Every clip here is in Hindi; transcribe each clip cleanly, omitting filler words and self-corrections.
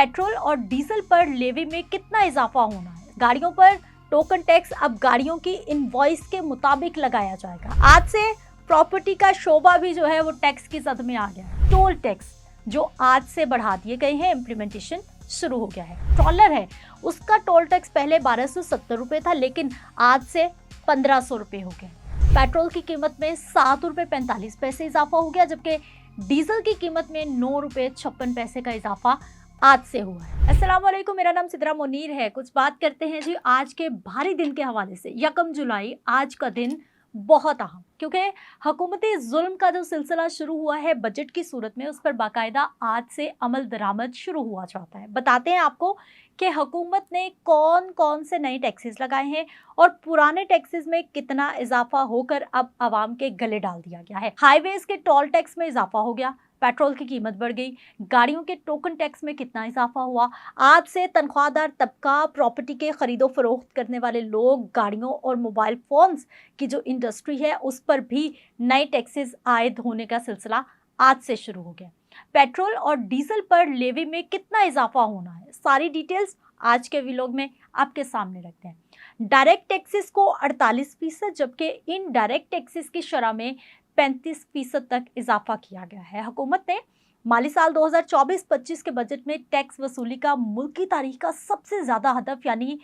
पेट्रोल और डीजल पर लेवी में कितना इजाफा होना है। गाड़ियों पर टोकन टैक्स अब गाड़ियों की इनवॉइस के मुताबिक लगाया जाएगा। आज से प्रॉपर्टी का शोबा भी जो है वो टैक्स की जद में आ गया है। टोल टैक्स जो आज से बढ़ा दिए गए हैं, इम्प्लीमेंटेशन शुरू हो गया है। ट्रॉलर है उसका टोल टैक्स पहले 1270 रुपए था, लेकिन आज से 1500 रुपए हो गए। पेट्रोल की कीमत में 7 रुपए 45 पैसे इजाफा हो गया, जबकि डीजल की कीमत में 9 रुपए 56 पैसे का इजाफा आज से हुआ है। अस्सलाम वालेकुम, मेरा नाम सिद्रा मुनीर है। कुछ बात करते हैं जी आज के भारी दिन के हवाले से। 1 जुलाई आज का दिन बहुत अहम, क्योंकि हुकूमती जुल्म का जो सिलसिला शुरू हुआ है बजट की सूरत में, उस पर बाकायदा आज से अमल दरामद शुरू हुआ चाहता है। बताते हैं आपको कि हुकूमत ने कौन कौन से नए टैक्सेस लगाए हैं और पुराने टैक्सेस में कितना इजाफा होकर अब आवाम के गले डाल दिया गया है। हाईवेज के टोल टैक्स में इजाफा हो गया, पेट्रोल की कीमत बढ़ गई, गाड़ियों के टोकन टैक्स में कितना इजाफा हुआ। आज से तनख्वाहदार तबका, प्रॉपर्टी के खरीदो फरोख्त करने वाले लोग, गाड़ियों और मोबाइल फोन्स की जो इंडस्ट्री है उस पर भी नए टैक्सेस आयद होने का सिलसिला आज से शुरू हो गया। पेट्रोल और डीजल पर लेवी में कितना इजाफा होना है, सारी डिटेल्स आज के व्लॉग में आपके सामने रखते हैं। डायरेक्ट टैक्सेस को 48%, जबकि इनडायरेक्ट टैक्सेस की शरह में 35% तक इजाफा किया गया है। हुकूमत ने माली साल 2024-25 के बजट में टैक्स वसूली का मुल्की तारीख का सबसे ज्यादा हदफ यानी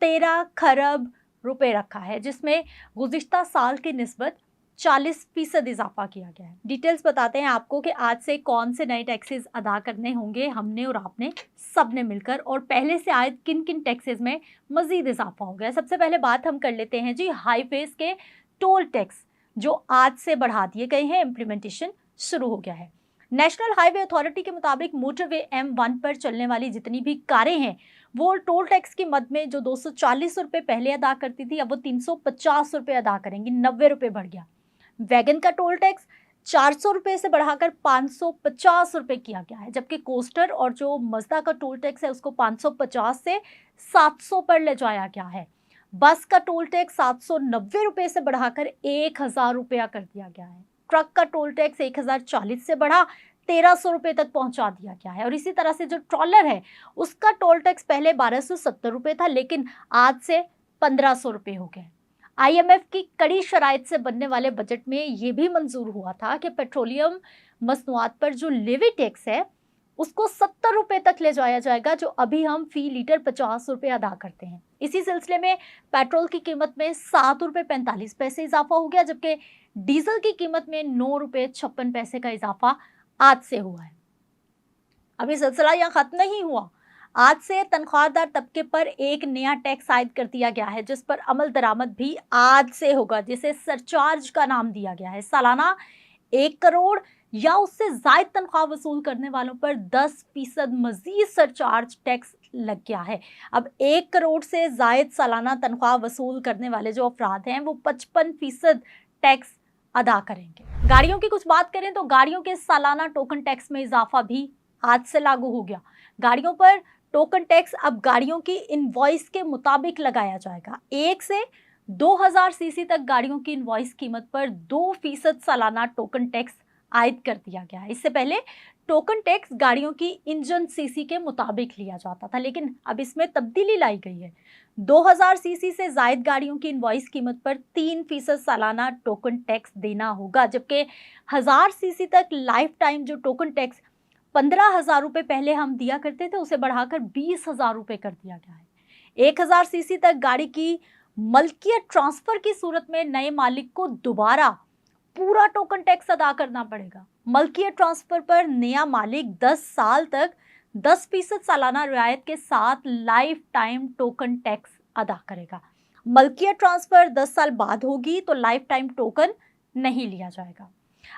13 खरब रुपए रखा है, जिसमें गुज़िश्ता साल की निस्बत 40% इजाफा किया गया है। डिटेल्स बताते हैं आपको कि आज से कौन से नए टैक्सेस अदा करने होंगे हमने और आपने सबने मिलकर, और पहले से आयद किन किन टैक्सेस में मजीद इजाफा हो गया। सबसे पहले बात हम कर लेते हैं जी हाईवेज के टोल टैक्स जो आज से बढ़ा दिए गए हैं, इम्प्लीमेंटेशन शुरू हो गया है। नेशनल हाईवे अथॉरिटी के मुताबिक मोटरवे M1 पर चलने वाली जितनी भी कारें हैं वो टोल टैक्स की मद में जो 240 रुपए पहले अदा करती थी, अब वो 350 रुपए अदा करेंगी, 90 रुपए बढ़ गया। वैगन का टोल टैक्स 400 रुपए से बढ़ाकर 550 रुपए किया गया है, जबकि कोस्टर और जो मजदा का टोल टैक्स है उसको 550 से 700 पर ले जाया गया है। बस का टोल टैक्स 790 रुपए से बढ़ाकर 1000 रुपया कर दिया गया है। ट्रक का टोल टैक्स 1040 से बढ़ा 1300 रुपए तक पहुंचा दिया गया है। और इसी तरह से जो ट्रॉलर है उसका टोल टैक्स पहले 1270 रुपए था, लेकिन आज से 1500 रुपए हो गए। IMF की कड़ी शराइत से बनने वाले बजट में ये भी मंजूर हुआ था कि पेट्रोलियम मसनूआत पर जो लेवी टैक्स है उसको 70 रुपए तक ले जाया जाएगा, जो अभी हम फी लीटर 50 रुपए अदा करते हैं। इसी सिलसिले में पेट्रोल की कीमत में 7 रुपए 45 पैसे इजाफा हो गया, जबकि डीजल की कीमत में 9 रुपए 56 पैसे का इजाफा आज से हुआ है। अभी सिलसिला यहाँ खत्म नहीं हुआ। आज से तनख्वाहदार तबके पर एक नया टैक्स आयद कर दिया गया है, जिस पर अमल दरामद भी आज से होगा, जिसे सरचार्ज का नाम दिया गया है। सालाना 1 करोड़ या उससे जायद तनख्वाह वसूल करने वालों पर 10% मजीद सरचार्ज टैक्स लग गया है। अब 1 करोड़ से जायद सालाना तनख्वाह वसूल करने वाले जो अफराद हैं वो 55% टैक्स अदा करेंगे। गाड़ियों की कुछ बात करें तो गाड़ियों के सालाना टोकन टैक्स में इजाफा भी आज से लागू हो गया। गाड़ियों पर टोकन टैक्स अब गाड़ियों की इनवॉइस के मुताबिक लगाया जाएगा। 1 से 2000 सीसी तक गाड़ियों की इनवॉइस कीमत पर 2% सालाना टोकन टैक्स आयद कर दिया गया है। इससे पहले टोकन टैक्स गाड़ियों की इंजन सीसी के मुताबिक लिया जाता था, लेकिन अब इसमें तब्दीली लाई गई है। 2000 सीसी से जायद गाड़ियों की इनवॉइस कीमत पर 3% सालाना टोकन टैक्स देना होगा, जबकि 1000 सीसी तक लाइफ टाइम जो टोकन टैक्स 15,000 रुपए पहले हम दिया करते थे उसे बढ़ाकर 20,000 रुपए कर दिया गया है। 1000 सीसी तक गाड़ी की मलकियत ट्रांसफर की सूरत में नए मालिक को दोबारा पूरा टोकन टैक्स अदा करना पड़ेगा। मलकियत ट्रांसफर पर नया मालिक 10 साल तक 10% सालाना रियायत के साथ लाइफ टाइम टोकन टैक्स अदा करेगा। मलकियत ट्रांसफर 10 साल बाद होगी तो लाइफ टाइम टोकन नहीं लिया जाएगा।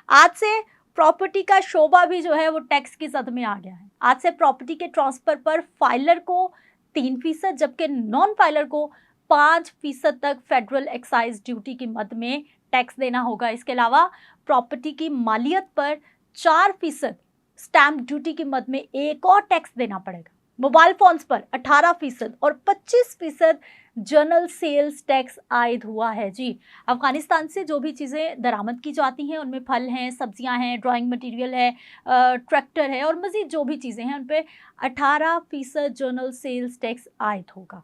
आज से प्रॉपर्टी का शोबा भी जो है वो टैक्स की जद में आ गया है। आज से प्रॉपर्टी के ट्रांसफर पर फाइलर को 3%, जबकि नॉन फाइलर को 5% तक फेडरल एक्साइज ड्यूटी की मद में टैक्स देना होगा। इसके अलावा प्रॉपर्टी की मालियत पर 4% स्टैंप ड्यूटी की मद में एक और टैक्स देना पड़ेगा। मोबाइल फोन्स पर 18% और 25% जनरल सेल्स टैक्स आयद हुआ है। जी, अफगानिस्तान से जो भी चीज़ें दरामद की जाती हैं उनमें फल हैं, सब्जियां हैं, ड्राइंग मटेरियल है, ट्रैक्टर है और मज़ीद जो भी चीज़ें हैं उन पे 18% जनरल सेल्स टैक्स आयद होगा,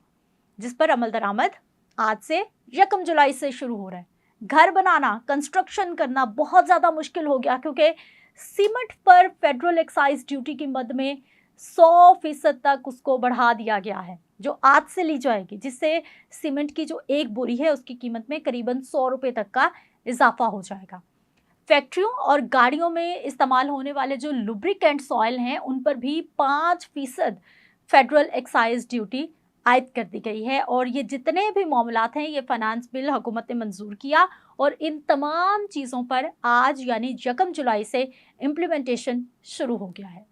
जिस पर अमल दरामद आज से 1 जुलाई से शुरू हो रहा है। घर बनाना, कंस्ट्रक्शन करना बहुत ज़्यादा मुश्किल हो गया क्योंकि सीमेंट पर फेडरल एक्साइज ड्यूटी की मद में 100% तक उसको बढ़ा दिया गया है, जो आज से ली जाएगी, जिससे सीमेंट की जो एक बोरी है उसकी कीमत में करीबन 100 रुपये तक का इजाफा हो जाएगा। फैक्ट्रियों और गाड़ियों में इस्तेमाल होने वाले जो लुब्रिकेंट्स ऑयल हैं उन पर भी 5% फेडरल एक्साइज ड्यूटी आयद कर दी गई है। और ये जितने भी मामलात हैं ये फाइनेंस बिल हुकूमत ने मंजूर किया और इन तमाम चीज़ों पर आज यानी 1 जुलाई से इम्प्लीमेंटेशन शुरू हो गया है।